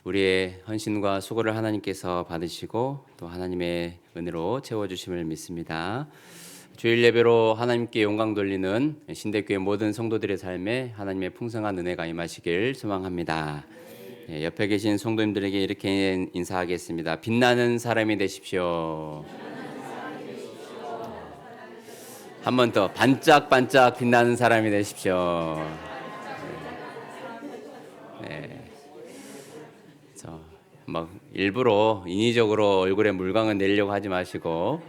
우리의 헌신과 수고를 하나님께서 받으시고 또 하나님의 은혜로 채워주심을 믿습니다. 주일 예배로 하나님께 영광 돌리는 신대교회 모든 성도들의 삶에 하나님의 풍성한 은혜가 임하시길 소망합니다. 옆에 계신 성도님들에게 이렇게 인사하겠습니다. 빛나는 사람이 되십시오. 한 번 더 반짝반짝 빛나는 사람이 되십시오. 막 일부러 인위적으로 얼굴에 물광을 내려고 하지 마시고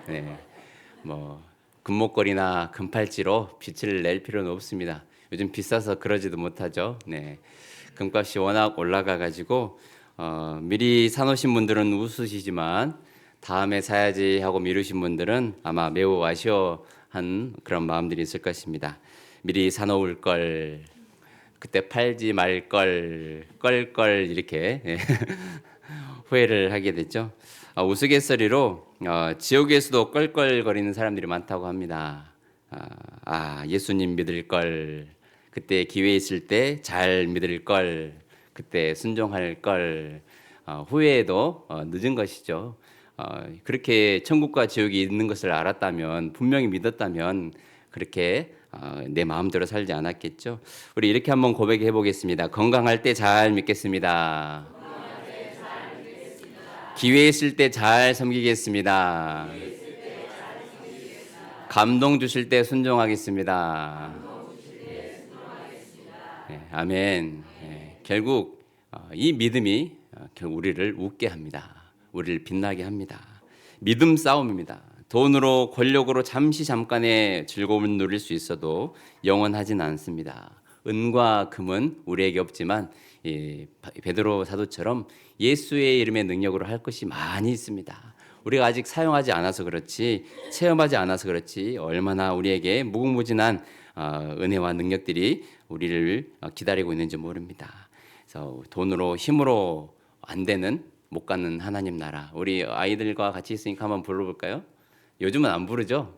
금목걸이나 금팔찌로 빛을 낼 필요는 없습니다. 요즘 비싸서 그러지도 못하죠. 금값이 워낙 올라가 가지고 미리 사놓으신 분들은 웃으시지만 다음에 사야지 하고 미루신 분들은 아마 매우 아쉬워한 그런 마음들이 있을 것입니다. 미리 사놓을 걸, 그때 팔지 말 걸, 껄껄 이렇게 후회를 하게 됐죠. 우스갯소리로 지옥에서도 껄껄거리는 사람들이 많다고 합니다. 예수님 믿을 걸, 그때 기회 있을 때 잘 믿을 걸, 그때 순종할 걸, 후회해도 늦은 것이죠. 그렇게 천국과 지옥이 있는 것을 알았다면, 분명히 믿었다면 그렇게 내 마음대로 살지 않았겠죠. 우리 이렇게 한번 고백해 보겠습니다. 건강할 때 잘 믿겠습니다. 기회 있을 때 잘 섬기겠습니다. 감동 주실 때 순종하겠습니다. 아멘. 결국 이 믿음이 우리를 웃게 합니다. 우리를 빛나게 합니다. 믿음 싸움입니다. 돈으로 권력으로 잠깐의 즐거움을 누릴 수 있어도 영원하진 않습니다. 은과 금은 우리에게 없지만 베드로 사도처럼 예수의 이름의 능력으로 할 것이 많이 있습니다. 우리가 아직 사용하지 않아서 그렇지, 체험하지 않아서 그렇지 얼마나 우리에게 무궁무진한 은혜와 능력들이 우리를 기다리고 있는지 모릅니다. 그래서 돈으로 힘으로 안 되는, 못 가는 하나님 나라, 우리 아이들과 같이 있으니까 한번 불러볼까요? 요즘은 안 부르죠?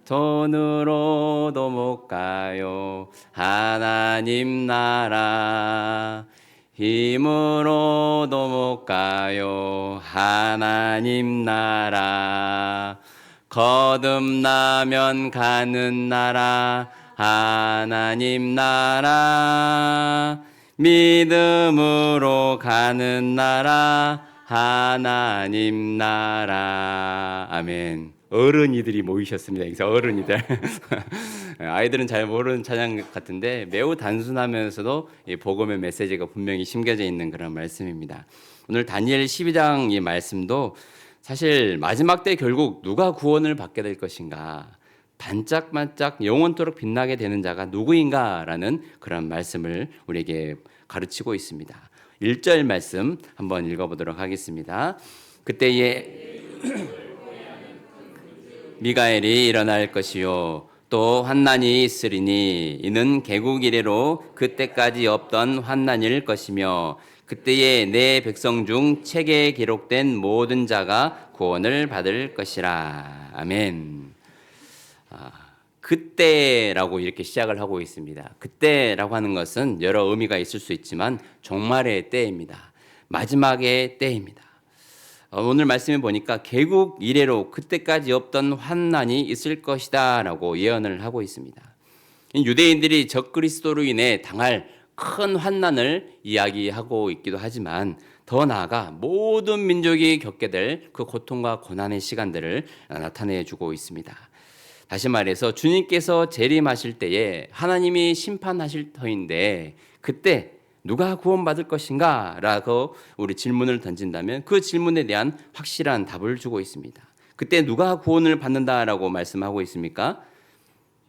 돈으로도 못 가요 하나님 나라, 힘으로도 못 가요 하나님 나라, 거듭나면 가는 나라 하나님 나라, 믿음으로 가는 나라 하나님 나라. 아멘. 어른이들이 모이셨습니다. 여기서 어른이들. 아이들은 잘 모르는 찬양 같은데 매우 단순하면서도 이 복음의 메시지가 분명히 심겨져 있는 그런 말씀입니다. 오늘 다니엘 12장 이 말씀도 사실 마지막 때 결국 누가 구원을 받게 될 것인가, 반짝반짝 영원토록 빛나게 되는 자가 누구인가라는 그런 말씀을 우리에게 가르치고 있습니다. 1절 말씀 한번 읽어보도록 하겠습니다. 그때에 미가엘이 일어날 것이요 또 환난이 있으리니 이는 개국 이래로 그때까지 없던 환난일 것이며 그때에 내 백성 중 책에 기록된 모든 자가 구원을 받을 것이라. 아멘. 그때라고 이렇게 시작을 하고 있습니다. 그때라고 하는 것은 여러 의미가 있을 수 있지만 종말의 때입니다. 마지막의 때입니다. 오늘 말씀에 보니까 개국 이래로 그때까지 없던 환난이 있을 것이다 라고 예언을 하고 있습니다. 유대인들이 적그리스도로 인해 당할 큰 환난을 이야기하고 있기도 하지만 더 나아가 모든 민족이 겪게 될 그 고통과 고난의 시간들을 나타내주고 있습니다. 다시 말해서 주님께서 재림하실 때에 하나님이 심판하실 터인데 그때 누가 구원받을 것인가? 라고 우리 질문을 던진다면 그 질문에 대한 확실한 답을 주고 있습니다. 그때 누가 구원을 받는다라고 말씀하고 있습니까?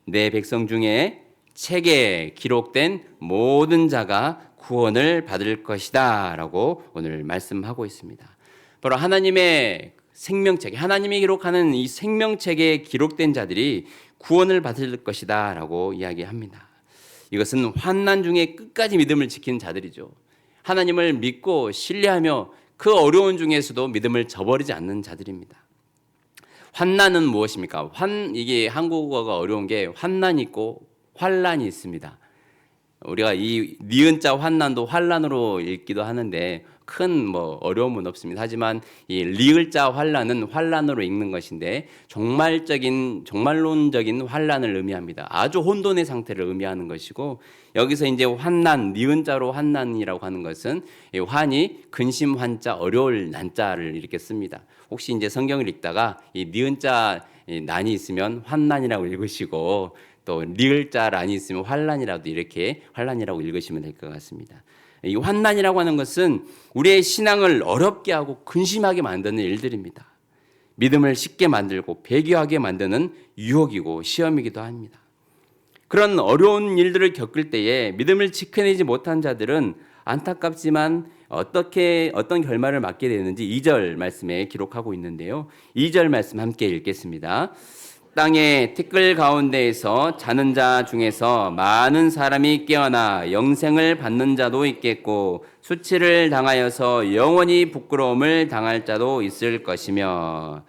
내 백성 중에 책에 기록된 모든 자가 구원을 받을 것이다 라고 오늘 말씀하고 있습니다. 바로 하나님의 생명책, 하나님이 기록하는 이 생명책에 기록된 자들이 구원을 받을 것이다 라고 이야기합니다. 이것은 환난 중에 끝까지 믿음을 지키는 자들이죠. 하나님을 믿고 신뢰하며 그 어려운 중에서도 믿음을 저버리지 않는 자들입니다. 환난은 무엇입니까? 이게 한국어가 어려운 게 환난이 있고 환란이 있습니다. 우리가 이 니은자 환난도 환란으로 읽기도 하는데 큰 뭐 어려움은 없습니다. 하지만 이 리을자 환란은 환란으로 읽는 것인데 정말론적인 환란을 의미합니다. 아주 혼돈의 상태를 의미하는 것이고, 여기서 이제 환난, 니은자로 환난이라고 하는 것은 이 환이 근심 환자 어려울 난자를 이렇게 씁니다. 혹시 이제 성경을 읽다가 이 니은자 난이 있으면 환난이라고 읽으시고, 또 리을자 난이 있으면 환란이라도 이렇게 환란이라고 읽으시면 될 것 같습니다. 이 환난이라고 하는 것은 우리의 신앙을 어렵게 하고 근심하게 만드는 일들입니다. 믿음을 쉽게 만들고 배교하게 만드는 유혹이고 시험이기도 합니다. 그런 어려운 일들을 겪을 때에 믿음을 지켜내지 못한 자들은 안타깝지만 어떤 결말을 맞게 되는지 2절 말씀에 기록하고 있는데요. 2절 말씀 함께 읽겠습니다. 땅의 티끌 가운데에서 자는 자 중에서 많은 사람이 깨어나 영생을 받는 자도 있겠고 수치를 당하여서 영원히 부끄러움을 당할 자도 있을 것이며,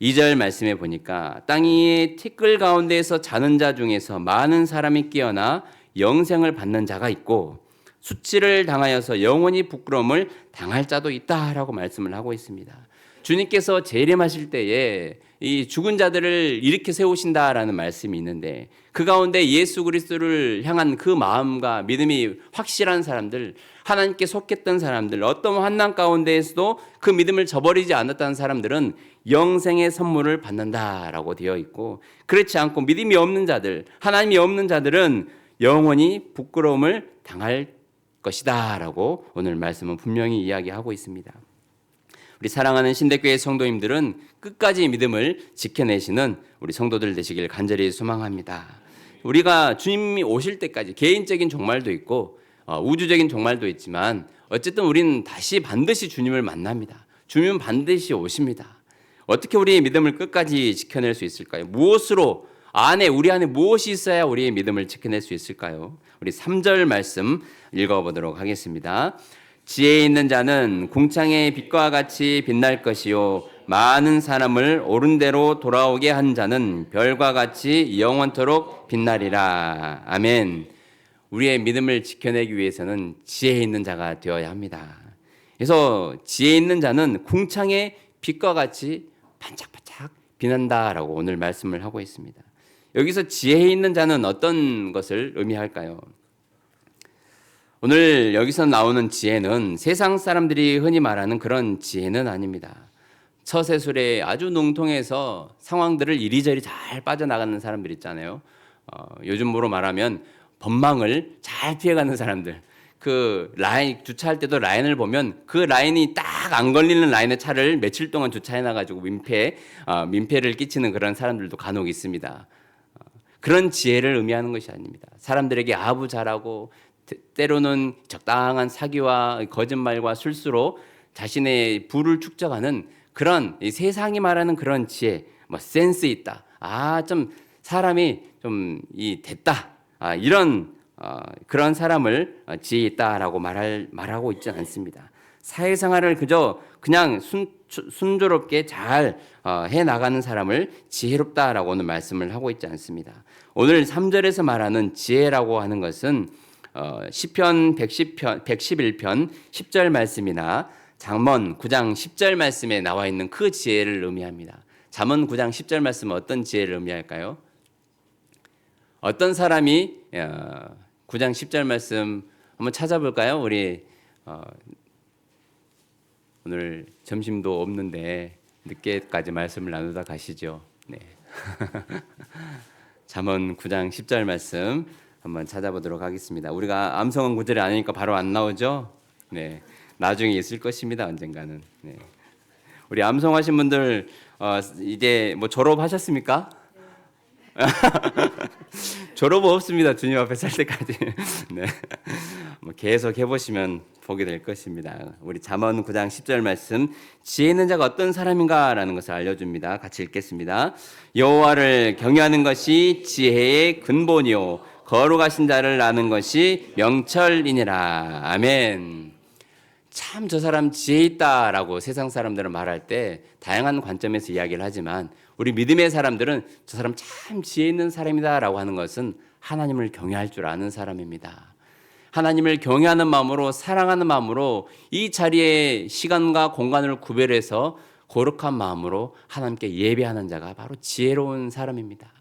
2절 말씀에 보니까 땅의 티끌 가운데에서 자는 자 중에서 많은 사람이 깨어나 영생을 받는 자가 있고 수치를 당하여서 영원히 부끄러움을 당할 자도 있다라고 말씀을 하고 있습니다. 주님께서 재림하실 때에 이 죽은 자들을 일으켜 세우신다라는 말씀이 있는데, 그 가운데 예수 그리스도를 향한 그 마음과 믿음이 확실한 사람들, 하나님께 속했던 사람들, 어떤 환난 가운데에서도 그 믿음을 저버리지 않았다는 사람들은 영생의 선물을 받는다라고 되어 있고, 그렇지 않고 믿음이 없는 자들, 하나님이 없는 자들은 영원히 부끄러움을 당할 것이다라고 오늘 말씀은 분명히 이야기하고 있습니다. 우리 사랑하는 신대교회 성도님들은 끝까지 믿음을 지켜내시는 우리 성도들 되시길 간절히 소망합니다. 우리가 주님이 오실 때까지 개인적인 종말도 있고 우주적인 종말도 있지만 어쨌든 우리는 다시 반드시 주님을 만납니다. 주님은 반드시 오십니다. 어떻게 우리의 믿음을 끝까지 지켜낼 수 있을까요? 무엇으로 우리 안에 무엇이 있어야 우리의 믿음을 지켜낼 수 있을까요? 우리 3절 말씀 읽어보도록 하겠습니다. 지혜 있는 자는 궁창의 빛과 같이 빛날 것이요 많은 사람을 옳은 대로 돌아오게 한 자는 별과 같이 영원토록 빛나리라. 아멘. 우리의 믿음을 지켜내기 위해서는 지혜 있는 자가 되어야 합니다. 그래서 지혜 있는 자는 궁창의 빛과 같이 반짝반짝 빛난다라고 오늘 말씀을 하고 있습니다. 여기서 지혜 있는 자는 어떤 것을 의미할까요? 오늘 여기서 나오는 지혜는 세상 사람들이 흔히 말하는 그런 지혜는 아닙니다. 처세술에 아주 능통해서 상황들을 이리저리 잘 빠져나가는 사람들 있잖아요. 요즘으로 말하면 법망을 잘 피해가는 사람들. 그 라인 주차할 때도 라인을 보면 그 라인이 딱 안 걸리는 라인에 차를 며칠 동안 주차해놔가지고 민폐를 끼치는 그런 사람들도 간혹 있습니다. 그런 지혜를 의미하는 것이 아닙니다. 사람들에게 아부 잘하고 때로는 적당한 사기와 거짓말과 술수로 자신의 부를 축적하는 그런 세상이 말하는 그런 지혜, 센스 있다. 좀 사람이 좀 됐다. 이런 그런 사람을 지혜 있다라고 말하고 있지 않습니다. 사회생활을 그냥 순조롭게 잘 해나가는 사람을 지혜롭다라고 오늘 말씀을 하고 있지 않습니다. 오늘 3절에서 말하는 지혜라고 하는 것은 시편 111편 10절 말씀이나 잠언 9장 10절 말씀에 나와 있는 그 지혜를 의미합니다. 잠언 9장 10절 말씀은 어떤 지혜를 의미할까요? 어떤 사람이 9장 10절 말씀 한번 찾아볼까요? 우리 오늘 점심도 없는데 늦게까지 말씀을 나누다 가시죠. 네. 잠언 9장 10절 말씀 한번 찾아보도록 하겠습니다. 우리가 암송은 구절이 아니니까 바로 안 나오죠? 네. 나중에 있을 것입니다. 언젠가는. 네. 우리 암송하신 분들 이제 졸업하셨습니까? 졸업 없습니다. 주님 앞에 설 때까지. 네. 계속 해보시면 보게 될 것입니다. 우리 잠언 9장 10절 말씀, 지혜 있는 자가 어떤 사람인가라는 것을 알려줍니다. 같이 읽겠습니다. 여호와를 경외하는 것이 지혜의 근본이요 거룩하신 자를 아는 것이 명철이니라. 아멘. 참 저 사람 지혜 있다라고 세상 사람들은 말할 때 다양한 관점에서 이야기를 하지만 우리 믿음의 사람들은 저 사람 참 지혜 있는 사람이다라고 하는 것은 하나님을 경외할 줄 아는 사람입니다. 하나님을 경외하는 마음으로 사랑하는 마음으로 이 자리에 시간과 공간을 구별해서 거룩한 마음으로 하나님께 예배하는 자가 바로 지혜로운 사람입니다.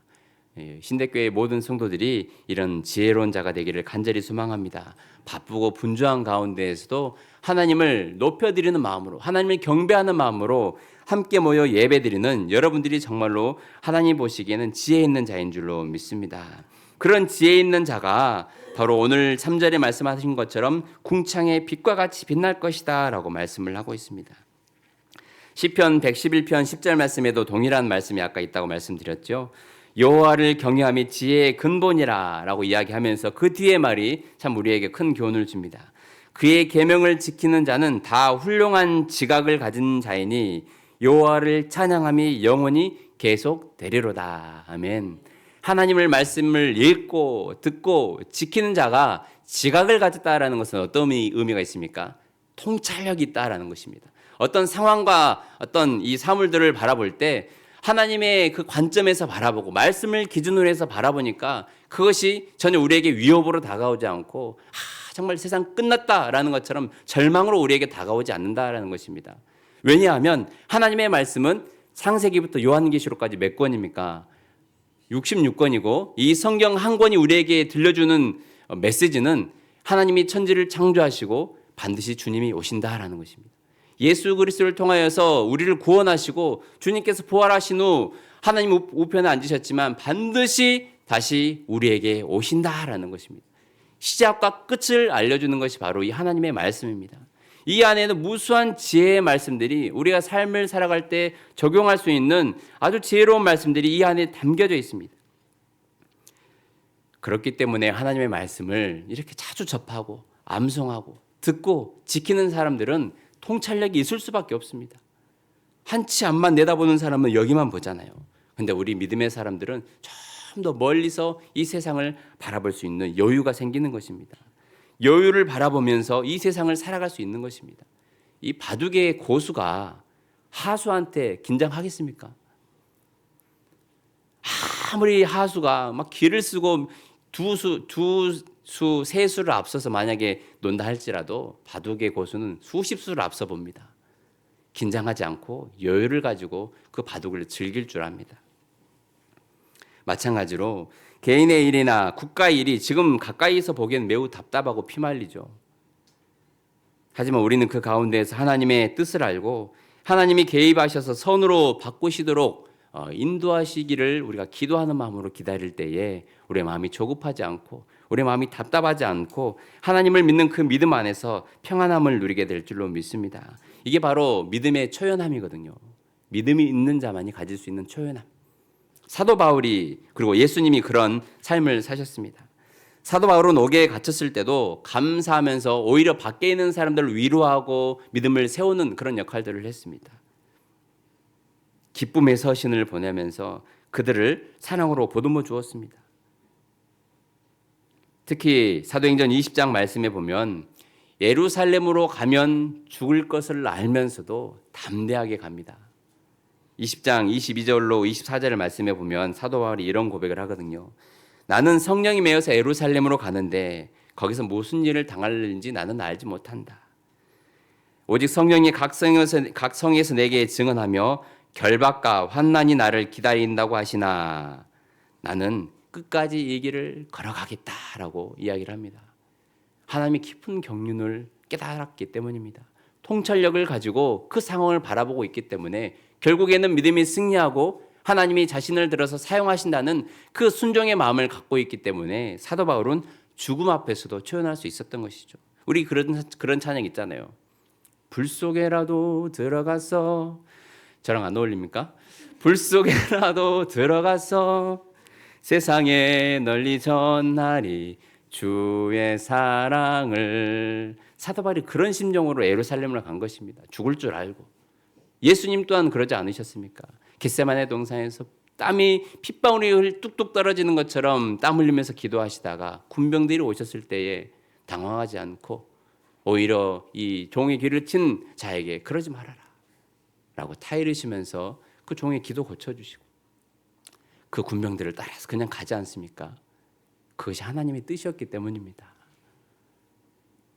신대교회 모든 성도들이 이런 지혜로운 자가 되기를 간절히 소망합니다. 바쁘고 분주한 가운데에서도 하나님을 높여드리는 마음으로, 하나님을 경배하는 마음으로 함께 모여 예배드리는 여러분들이 정말로 하나님 보시기에는 지혜 있는 자인 줄로 믿습니다. 그런 지혜 있는 자가 바로 오늘 3절에 말씀하신 것처럼 궁창의 빛과 같이 빛날 것이다 라고 말씀을 하고 있습니다. 시편 111편 10절 말씀에도 동일한 말씀이 아까 있다고 말씀드렸죠. 여호와를 경외함이 지혜의 근본이라 라고 이야기하면서 그 뒤에 말이 참 우리에게 큰 교훈을 줍니다. 그의 계명을 지키는 자는 다 훌륭한 지각을 가진 자이니 여호와를 찬양함이 영원히 계속되리로다. 아멘. 하나님의 말씀을 읽고 듣고 지키는 자가 지각을 가졌다라는 것은 어떤 의미가 있습니까? 통찰력이 있다라는 것입니다. 어떤 상황과 어떤 이 사물들을 바라볼 때 하나님의 그 관점에서 바라보고 말씀을 기준으로 해서 바라보니까 그것이 전혀 우리에게 위협으로 다가오지 않고 정말 세상 끝났다라는 것처럼 절망으로 우리에게 다가오지 않는다라는 것입니다. 왜냐하면 하나님의 말씀은 창세기부터 요한계시록까지 몇 권입니까? 66권이고 이 성경 한 권이 우리에게 들려주는 메시지는 하나님이 천지를 창조하시고 반드시 주님이 오신다라는 것입니다. 예수 그리스도를 통하여서 우리를 구원하시고 주님께서 부활하신 후 하나님 우편에 앉으셨지만 반드시 다시 우리에게 오신다라는 것입니다. 시작과 끝을 알려주는 것이 바로 이 하나님의 말씀입니다. 이 안에는 무수한 지혜의 말씀들이 우리가 삶을 살아갈 때 적용할 수 있는 아주 지혜로운 말씀들이 이 안에 담겨져 있습니다. 그렇기 때문에 하나님의 말씀을 이렇게 자주 접하고 암송하고 듣고 지키는 사람들은 통찰력이 있을 수밖에 없습니다. 한치 앞만 내다보는 사람은 여기만 보잖아요. 그런데 우리 믿음의 사람들은 좀 더 멀리서 이 세상을 바라볼 수 있는 여유가 생기는 것입니다. 여유를 바라보면서 이 세상을 살아갈 수 있는 것입니다. 이 바둑의 고수가 하수한테 긴장하겠습니까? 아무리 하수가 막 기를 쓰고 세 수를 앞서서 만약에 논다 할지라도 바둑의 고수는 수십 수를 앞서 봅니다. 긴장하지 않고 여유를 가지고 그 바둑을 즐길 줄 압니다. 마찬가지로 개인의 일이나 국가의 일이 지금 가까이서 보기엔 매우 답답하고 피말리죠. 하지만 우리는 그 가운데에서 하나님의 뜻을 알고 하나님이 개입하셔서 선으로 바꾸시도록 인도하시기를 우리가 기도하는 마음으로 기다릴 때에 우리의 마음이 조급하지 않고 우리의 마음이 답답하지 않고 하나님을 믿는 그 믿음 안에서 평안함을 누리게 될 줄로 믿습니다. 이게 바로 믿음의 초연함이거든요. 믿음이 있는 자만이 가질 수 있는 초연함. 사도 바울이 그리고 예수님이 그런 삶을 사셨습니다. 사도 바울은 옥에 갇혔을 때도 감사하면서 오히려 밖에 있는 사람들을 위로하고 믿음을 세우는 그런 역할들을 했습니다. 기쁨의 서신을 보내면서 그들을 사랑으로 보듬어 주었습니다. 특히 사도행전 20장 말씀에 보면 예루살렘으로 가면 죽을 것을 알면서도 담대하게 갑니다. 20장 22절로 24절을 말씀해 보면 사도 바울이 이런 고백을 하거든요. 나는 성령이 매여서 예루살렘으로 가는데 거기서 무슨 일을 당할는지 나는 알지 못한다. 오직 성령이 각 성에서 내게 증언하며 결박과 환난이 나를 기다린다고 하시나 나는 끝까지 이 길을 걸어가겠다라고 이야기를 합니다. 하나님이 깊은 경륜을 깨달았기 때문입니다. 통찰력을 가지고 그 상황을 바라보고 있기 때문에 결국에는 믿음이 승리하고 하나님이 자신을 들어서 사용하신다는 그 순종의 마음을 갖고 있기 때문에 사도 바울은 죽음 앞에서도 초연할 수 있었던 것이죠. 우리 그런 찬양 있잖아요. 불 속에라도 들어가서 저랑 안 어울립니까? 불 속에라도 들어가서 세상에 널리 전하리 주의 사랑을. 사도 바울이 그런 심정으로 예루살렘을 간 것입니다. 죽을 줄 알고. 예수님 또한 그러지 않으셨습니까? 겟세마네 동산에서 땀이 핏방울이 뚝뚝 떨어지는 것처럼 땀 흘리면서 기도하시다가 군병들이 오셨을 때에 당황하지 않고 오히려 이 종의 길을 친 자에게 그러지 말아라 라고 타이르시면서 그 종의 기도 고쳐주시고 그 군병들을 따라서 그냥 가지 않습니까? 그것이 하나님의 뜻이었기 때문입니다.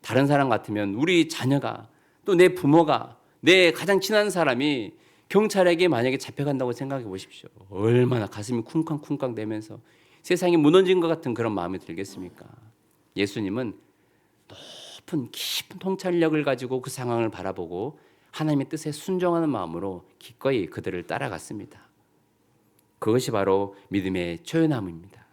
다른 사람 같으면 우리 자녀가 또 내 부모가 내 가장 친한 사람이 경찰에게 만약에 잡혀간다고 생각해 보십시오. 얼마나 가슴이 쿵쾅쿵쾅 대면서 세상이 무너진 것 같은 그런 마음이 들겠습니까? 예수님은 높은 깊은 통찰력을 가지고 그 상황을 바라보고 하나님의 뜻에 순종하는 마음으로 기꺼이 그들을 따라갔습니다. 그것이 바로 믿음의 초연함입니다.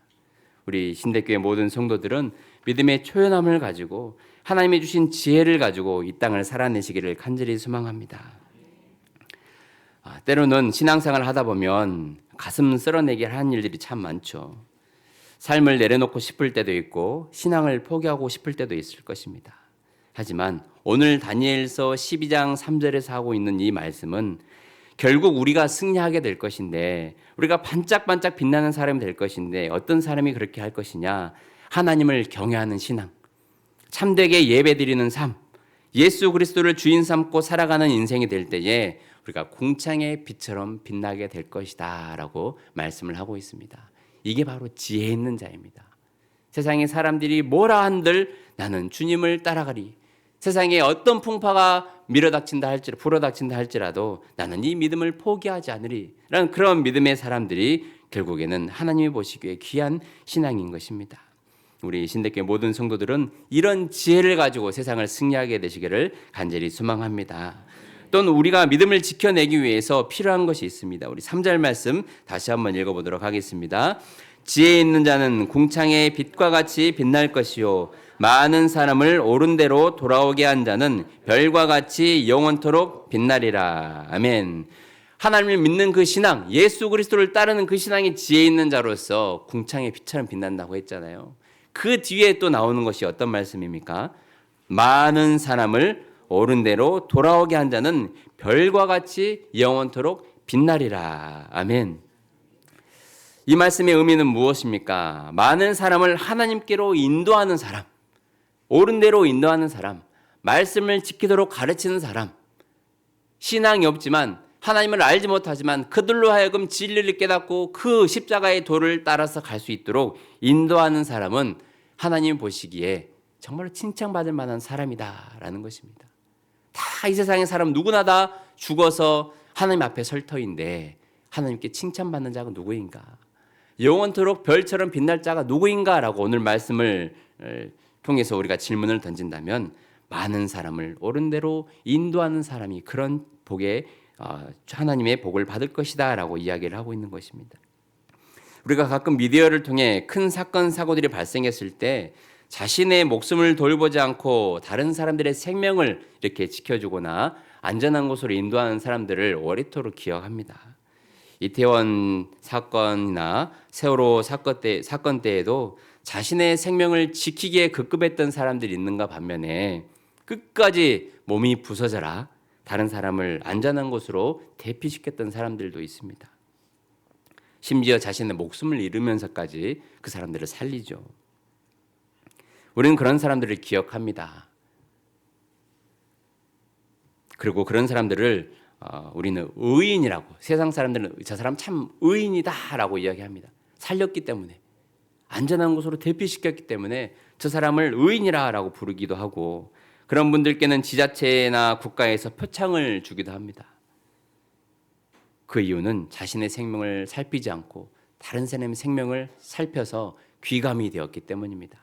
우리 신대교회 모든 성도들은 믿음의 초연함을 가지고 하나님이 주신 지혜를 가지고 이 땅을 살아내시기를 간절히 소망합니다. 때로는 신앙생활을 하다 보면 가슴 쓸어내게 하는 일들이 참 많죠. 삶을 내려놓고 싶을 때도 있고 신앙을 포기하고 싶을 때도 있을 것입니다. 하지만 오늘 다니엘서 12장 3절에서 하고 있는 이 말씀은 결국 우리가 승리하게 될 것인데 우리가 반짝반짝 빛나는 사람이 될 것인데 어떤 사람이 그렇게 할 것이냐? 하나님을 경외하는 신앙, 참되게 예배드리는 삶, 예수 그리스도를 주인 삼고 살아가는 인생이 될 때에 우리가 궁창의 빛처럼 빛나게 될 것이다 라고 말씀을 하고 있습니다. 이게 바로 지혜 있는 자입니다. 세상의 사람들이 뭐라 한들 나는 주님을 따라가리. 세상에 어떤 풍파가 불어닥친다 할지라도 나는 이 믿음을 포기하지 않으리 라는 그런 믿음의 사람들이 결국에는 하나님이 보시기에 귀한 신앙인 것입니다. 우리 신대교회 모든 성도들은 이런 지혜를 가지고 세상을 승리하게 되시기를 간절히 소망합니다. 또는 우리가 믿음을 지켜내기 위해서 필요한 것이 있습니다. 우리 3절 말씀 다시 한번 읽어보도록 하겠습니다. 지혜 있는 자는 궁창의 빛과 같이 빛날 것이요 많은 사람을 옳은 대로 돌아오게 한 자는 별과 같이 영원토록 빛나리라. 아멘. 하나님을 믿는 그 신앙, 예수 그리스도를 따르는 그 신앙이 지혜 있는 자로서 궁창의 빛처럼 빛난다고 했잖아요. 그 뒤에 또 나오는 것이 어떤 말씀입니까? 많은 사람을 옳은 대로 돌아오게 한 자는 별과 같이 영원토록 빛나리라. 아멘. 이 말씀의 의미는 무엇입니까? 많은 사람을 하나님께로 인도하는 사람, 옳은 대로 인도하는 사람, 말씀을 지키도록 가르치는 사람, 신앙이 없지만 하나님을 알지 못하지만 그들로 하여금 진리를 깨닫고 그 십자가의 도를 따라서 갈 수 있도록 인도하는 사람은 하나님 보시기에 정말로 칭찬받을 만한 사람이다라는 것입니다. 다 이 세상의 사람 누구나 다 죽어서 하나님 앞에 설 터인데 하나님께 칭찬받는 자가 누구인가? 영원토록 별처럼 빛날 자가 누구인가라고 오늘 말씀을 통해서 우리가 질문을 던진다면 많은 사람을 옳은 대로 인도하는 사람이 그런 복에 하나님의 복을 받을 것이다라고 이야기를 하고 있는 것입니다. 우리가 가끔 미디어를 통해 큰 사건 사고들이 발생했을 때 자신의 목숨을 돌보지 않고 다른 사람들의 생명을 이렇게 지켜주거나 안전한 곳으로 인도하는 사람들을 오래도록 기억합니다. 이태원 사건이나 세월호 사건 때에도 자신의 생명을 지키기에 급급했던 사람들이 있는가 반면에 끝까지 몸이 부서져라 다른 사람을 안전한 곳으로 대피시켰던 사람들도 있습니다. 심지어 자신의 목숨을 잃으면서까지 그 사람들을 살리죠. 우리는 그런 사람들을 기억합니다. 그리고 그런 사람들을 우리는 의인이라고, 세상 사람들은 저 사람 참 의인이다라고 이야기합니다. 살렸기 때문에, 안전한 곳으로 대피시켰기 때문에 저 사람을 의인이라고 부르기도 하고, 그런 분들께는 지자체나 국가에서 표창을 주기도 합니다. 그 이유는 자신의 생명을 살피지 않고 다른 사람의 생명을 살펴서 귀감이 되었기 때문입니다.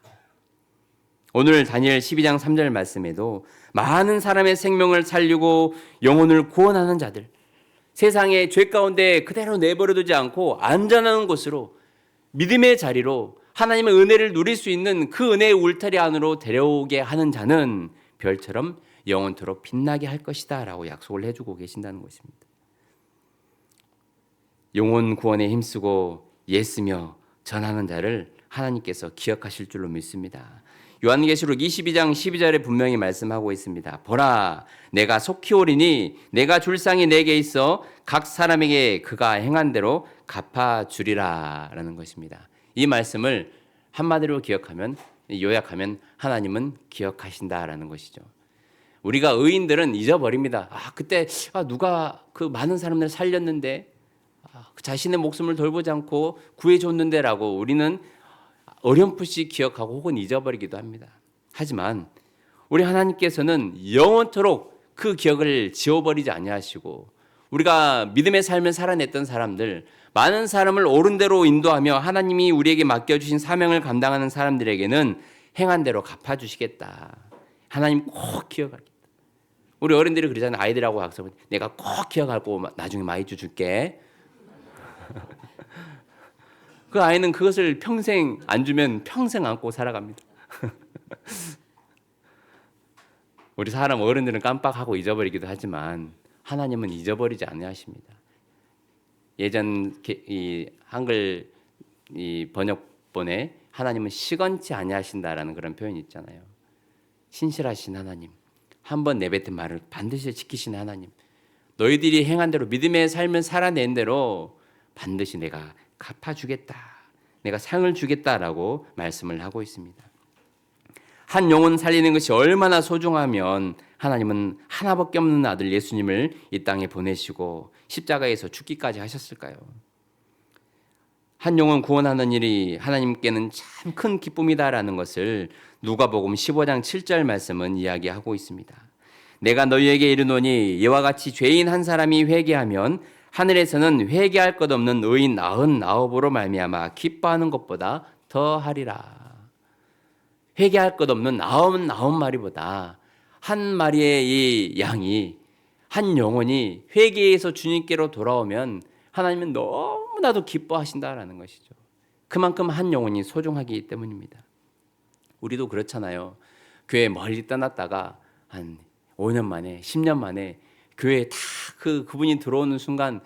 오늘 다니엘 12장 3절 말씀에도 많은 사람의 생명을 살리고 영혼을 구원하는 자들, 세상의 죄 가운데 그대로 내버려두지 않고 안전한 곳으로 믿음의 자리로 하나님의 은혜를 누릴 수 있는 그 은혜의 울타리 안으로 데려오게 하는 자는 별처럼 영원토록 빛나게 할 것이다 라고 약속을 해주고 계신다는 것입니다. 영혼 구원에 힘쓰고 예쓰며 전하는 자를 하나님께서 기억하실 줄로 믿습니다. 요한계시록 22장 12절에 분명히 말씀하고 있습니다. 보라, 내가 속히 오리니 내가 줄 상이 내게 있어 각 사람에게 그가 행한 대로 갚아주리라 라는 것입니다. 이 말씀을 한마디로 요약하면 하나님은 기억하신다라는 것이죠. 우리가 의인들은 잊어버립니다. 그때 누가 그 많은 사람들 살렸는데 자신의 목숨을 돌보지 않고 구해줬는데라고 우리는 어렴풋이 기억하고 혹은 잊어버리기도 합니다. 하지만 우리 하나님께서는 영원토록 그 기억을 지워버리지 아니하시고 우리가 믿음의 삶을 살아냈던 사람들, 많은 사람을 옳은 대로 인도하며 하나님이 우리에게 맡겨주신 사명을 감당하는 사람들에게는 행한 대로 갚아주시겠다. 하나님 꼭 기억하겠다. 우리 어른들이 그러잖아요. 아이들하고 약속은 내가 꼭 기억하고 나중에 많이 줄게. 그 아이는 그것을 평생 안 주면 평생 안고 살아갑니다. 우리 사람 어른들은 깜빡하고 잊어버리기도 하지만 하나님은 잊어버리지 아니하십니다. 예전 이 한글 이 번역본에 하나님은 시건치 아니하신다라는 그런 표현이 있잖아요. 신실하신 하나님, 한번 내뱉은 말을 반드시 지키신 하나님, 너희들이 행한 대로 믿음의 삶을 살아낸 대로 반드시 내가 갚아주겠다, 내가 상을 주겠다라고 말씀을 하고 있습니다. 한 영혼 살리는 것이 얼마나 소중하면 하나님은 하나밖에 없는 아들 예수님을 이 땅에 보내시고 십자가에서 죽기까지 하셨을까요? 한 영혼 구원하는 일이 하나님께는 참 큰 기쁨이다라는 것을 누가복음 15장 7절 말씀은 이야기하고 있습니다. 내가 너희에게 이르노니 이와 같이 죄인 한 사람이 회개하면 하늘에서는 회개할 것 없는 의인 99으로 말미암아 기뻐하는 것보다 더하리라. 회개할 것 없는 99마리보다 한 마리의 이 양이, 한 영혼이 회개해서 주님께로 돌아오면 하나님은 너무나도 기뻐하신다라는 것이죠. 그만큼 한 영혼이 소중하기 때문입니다. 우리도 그렇잖아요. 교회 멀리 떠났다가 한 5년 만에 10년 만에 교회에 다 그분이 들어오는 순간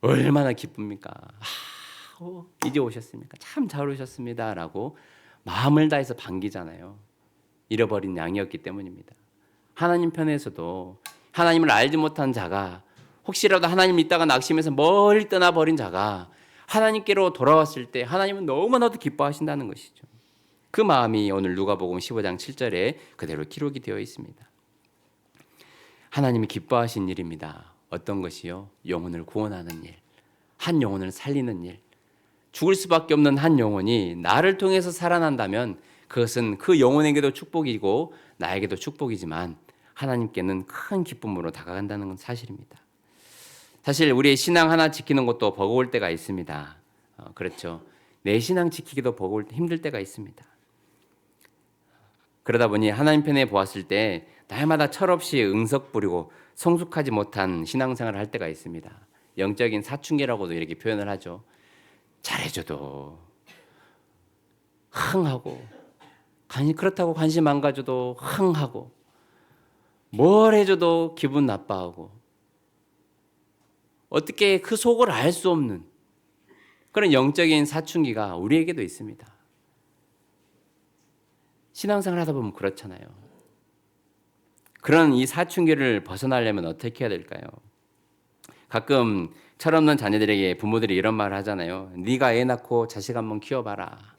얼마나 기쁩니까? 이제 오셨습니까? 참 잘 오셨습니다 라고 마음을 다해서 반기잖아요. 잃어버린 양이었기 때문입니다. 하나님 편에서도 하나님을 알지 못한 자가, 혹시라도 하나님을 믿다가 낙심해서 멀리 떠나버린 자가 하나님께로 돌아왔을 때 하나님은 너무나도 기뻐하신다는 것이죠. 그 마음이 오늘 누가복음 15장 7절에 그대로 기록이 되어 있습니다. 하나님이 기뻐하신 일입니다. 어떤 것이요? 영혼을 구원하는 일, 한 영혼을 살리는 일. 죽을 수밖에 없는 한 영혼이 나를 통해서 살아난다면 그것은 그 영혼에게도 축복이고 나에게도 축복이지만 하나님께는 큰 기쁨으로 다가간다는 건 사실입니다. 사실 우리의 신앙 하나 지키는 것도 버거울 때가 있습니다. 그렇죠. 내 신앙 지키기도 힘들 때가 있습니다. 그러다 보니 하나님 편에 보았을 때 날마다 철없이 응석 부리고 성숙하지 못한 신앙생활을 할 때가 있습니다. 영적인 사춘기라고도 이렇게 표현을 하죠. 잘해줘도 흥하고, 그렇다고 관심 안 가져도 흥하고, 뭘 해줘도 기분 나빠하고, 어떻게 그 속을 알 수 없는 그런 영적인 사춘기가 우리에게도 있습니다. 신앙생활 하다 보면 그렇잖아요. 그런 이 사춘기를 벗어나려면 어떻게 해야 될까요? 가끔 철없는 자녀들에게 부모들이 이런 말을 하잖아요. 네가 애 낳고 자식 한번 키워봐라.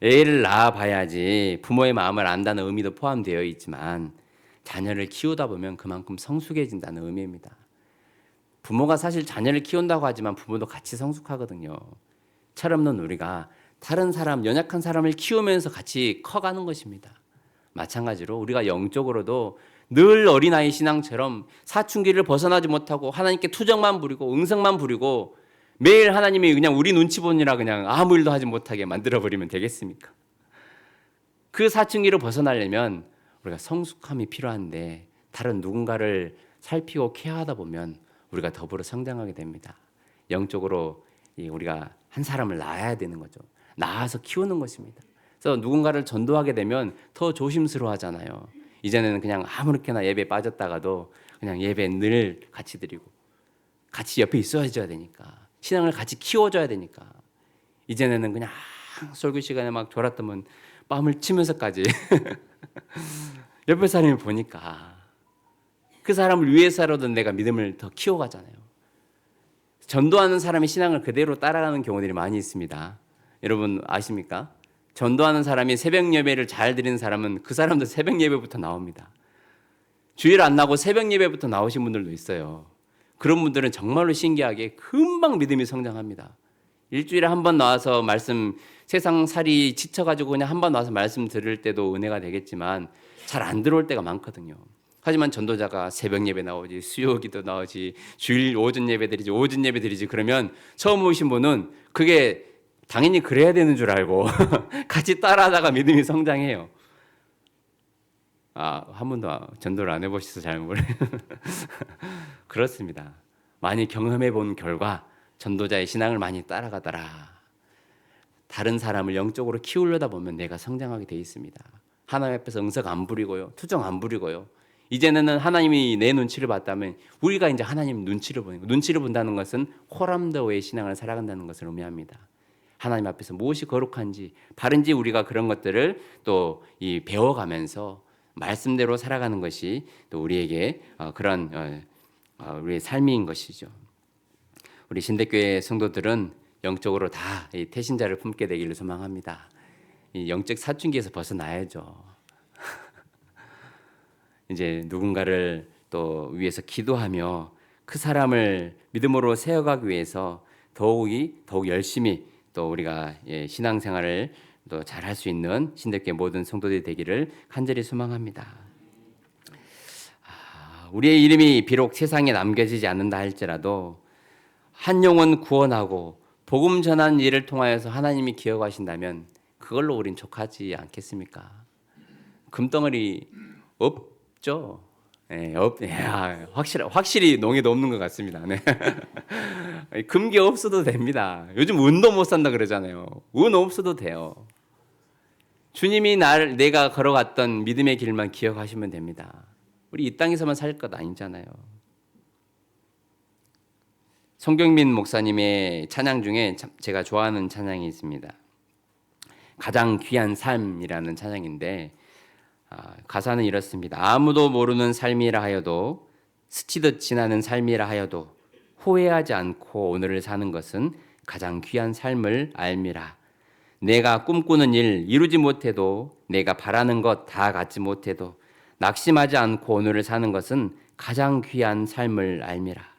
애를 낳아봐야지 부모의 마음을 안다는 의미도 포함되어 있지만 자녀를 키우다 보면 그만큼 성숙해진다는 의미입니다. 부모가 사실 자녀를 키운다고 하지만 부모도 같이 성숙하거든요. 철없는 우리가 다른 사람, 연약한 사람을 키우면서 같이 커가는 것입니다. 마찬가지로 우리가 영적으로도 늘 어린아이 신앙처럼 사춘기를 벗어나지 못하고 하나님께 투정만 부리고 응성만 부리고 매일 하나님이 그냥 우리 눈치 보느라 그냥 아무 일도 하지 못하게 만들어버리면 되겠습니까? 그 사춘기를 벗어나려면 우리가 성숙함이 필요한데 다른 누군가를 살피고 케어하다 보면 우리가 더불어 성장하게 됩니다. 영적으로 우리가 한 사람을 낳아야 되는 거죠. 낳아서 키우는 것입니다. 그래서 누군가를 전도하게 되면 더 조심스러워하잖아요. 이전에는 그냥 아무렇게나 예배 빠졌다가도 그냥 예배 늘 같이 드리고 같이 옆에 있어줘야 되니까, 신앙을 같이 키워줘야 되니까, 이전에는 그냥 설교 시간에 막 졸았다면 뺨을 치면서까지 옆에 사람이 보니까 그 사람을 위해서라도 내가 믿음을 더 키워가잖아요. 전도하는 사람의 신앙을 그대로 따라가는 경우들이 많이 있습니다. 여러분 아십니까? 전도하는 사람이 새벽 예배를 잘 드리는 사람은 그 사람도 새벽 예배부터 나옵니다. 주일 안 나고 새벽 예배부터 나오신 분들도 있어요. 그런 분들은 정말로 신기하게 금방 믿음이 성장합니다. 일주일에 한 번 나와서 말씀 세상 살이 지쳐가지고 그냥 한 번 나와서 말씀 들을 때도 은혜가 되겠지만 잘 안 들어올 때가 많거든요. 하지만 전도자가 새벽 예배 나오지, 수요기도 나오지, 주일 오전 예배 드리지, 오전 예배 드리지 그러면 처음 오신 분은 그게 당연히 그래야 되는 줄 알고 같이 따라하다가 믿음이 성장해요. 한 번도 전도를 안 해보셔서 잘 모르겠어요. 그렇습니다. 많이 경험해 본 결과 전도자의 신앙을 많이 따라가더라. 다른 사람을 영적으로 키우려다 보면 내가 성장하게 돼 있습니다. 하나님 앞에서 응석 안 부리고요. 투정 안 부리고요. 이제는 하나님이 내 눈치를 봤다면 우리가 이제 하나님 눈치를 보는 거예요. 눈치를 본다는 것은 호람더의 신앙을 살아간다는 것을 의미합니다. 하나님 앞에서 무엇이 거룩한지 바른지 우리가 그런 것들을 또 배워가면서 말씀대로 살아가는 것이 또 우리에게 그런 우리의 삶인 것이죠. 우리 신대교회 성도들은 영적으로 다 태신자를 품게 되기를 소망합니다. 이 영적 사춘기에서 벗어나야죠. 이제 누군가를 또 위해서 기도하며 그 사람을 믿음으로 세워가기 위해서 더욱 열심히 또 우리가 신앙생활을 또 잘할 수 있는 신대교회 모든 성도들이 되기를 간절히 소망합니다. 우리의 이름이 비록 세상에 남겨지지 않는다 할지라도 한 영혼 구원하고 복음 전하는 일을 통하여서 하나님이 기억하신다면 그걸로 우린 족하지 않겠습니까? 금덩어리 없죠? 확실히 농에도 없는 것 같습니다. 네. 금괴 없어도 됩니다. 요즘 운도 못 산다 그러잖아요. 운 없어도 돼요. 주님이 내가 걸어갔던 믿음의 길만 기억하시면 됩니다. 우리 이 땅에서만 살 것 아니잖아요. 송경민 목사님의 찬양 중에 제가 좋아하는 찬양이 있습니다. 가장 귀한 삶이라는 찬양인데 가사는 이렇습니다. 아무도 모르는 삶이라 하여도 스치듯 지나는 삶이라 하여도 후회하지 않고 오늘을 사는 것은 가장 귀한 삶을 알미라. 내가 꿈꾸는 일 이루지 못해도 내가 바라는 것 다 갖지 못해도 낙심하지 않고 오늘을 사는 것은 가장 귀한 삶을 알미라.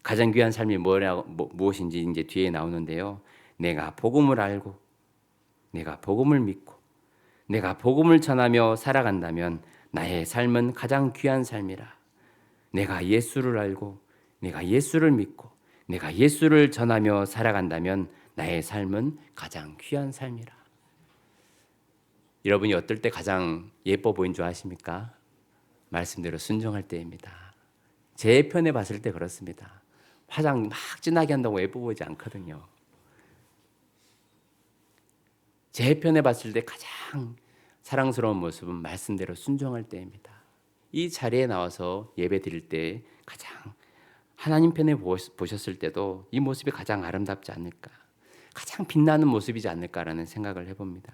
가장 귀한 삶이 무엇인지 이제 뒤에 나오는데요. 내가 복음을 알고 내가 복음을 믿고 내가 복음을 전하며 살아간다면 나의 삶은 가장 귀한 삶이라. 내가 예수를 알고 내가 예수를 믿고 내가 예수를 전하며 살아간다면 나의 삶은 가장 귀한 삶이라. 여러분이 어떨 때 가장 예뻐 보인 줄 아십니까? 말씀대로 순종할 때입니다. 제 편에 봤을 때 그렇습니다. 화장 막 진하게 한다고 예뻐 보이지 않거든요. 제 편에 봤을 때 가장 사랑스러운 모습은 말씀대로 순종할 때입니다. 이 자리에 나와서 예배 드릴 때 가장 하나님 편에 보셨을 때도 이 모습이 가장 아름답지 않을까, 가장 빛나는 모습이지 않을까라는 생각을 해봅니다.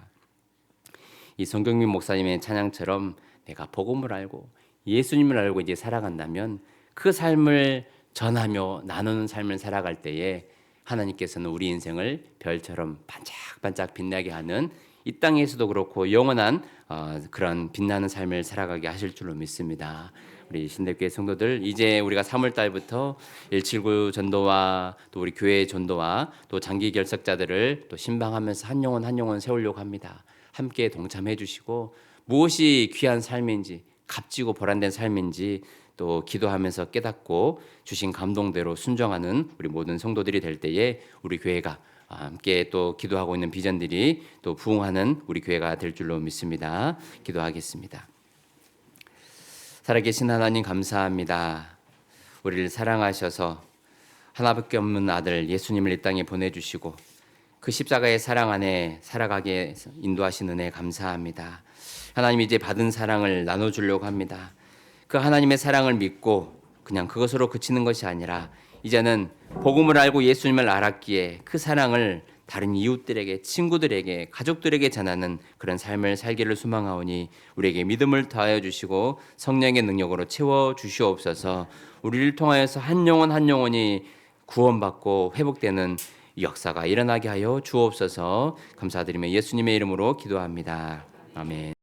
이 송경민 목사님의 찬양처럼 내가 복음을 알고 예수님을 알고 이제 살아간다면 그 삶을 전하며 나누는 삶을 살아갈 때에 하나님께서는 우리 인생을 별처럼 반짝반짝 빛나게 하는 이 땅에서도 그렇고 영원한 그런 빛나는 삶을 살아가게 하실 줄로 믿습니다. 우리 신대교회 성도들 이제 우리가 3월 달부터 179 전도와 또 우리 교회의 전도와 또 장기 결석자들을 또 신방하면서 한 영혼 세우려고 합니다. 함께 동참해 주시고 무엇이 귀한 삶인지 값지고 보람된 삶인지 또 기도하면서 깨닫고 주신 감동대로 순종하는 우리 모든 성도들이 될 때에 우리 교회가 함께 또 기도하고 있는 비전들이 또 부흥하는 우리 교회가 될 줄로 믿습니다. 기도하겠습니다. 살아계신 하나님 감사합니다. 우리를 사랑하셔서 하나밖에 없는 아들 예수님을 이 땅에 보내주시고 그 십자가의 사랑 안에 살아가게 인도하신 은혜 감사합니다. 하나님 이제 받은 사랑을 나눠주려고 합니다. 그 하나님의 사랑을 믿고 그냥 그것으로 그치는 것이 아니라 이제는 복음을 알고 예수님을 알았기에 그 사랑을 다른 이웃들에게, 친구들에게, 가족들에게 전하는 그런 삶을 살기를 소망하오니 우리에게 믿음을 더하여 주시고 성령의 능력으로 채워 주시옵소서. 우리를 통하여서 한 영혼이 구원받고 회복되는 역사가 일어나게 하여 주옵소서. 감사드리며 예수님의 이름으로 기도합니다. 아멘.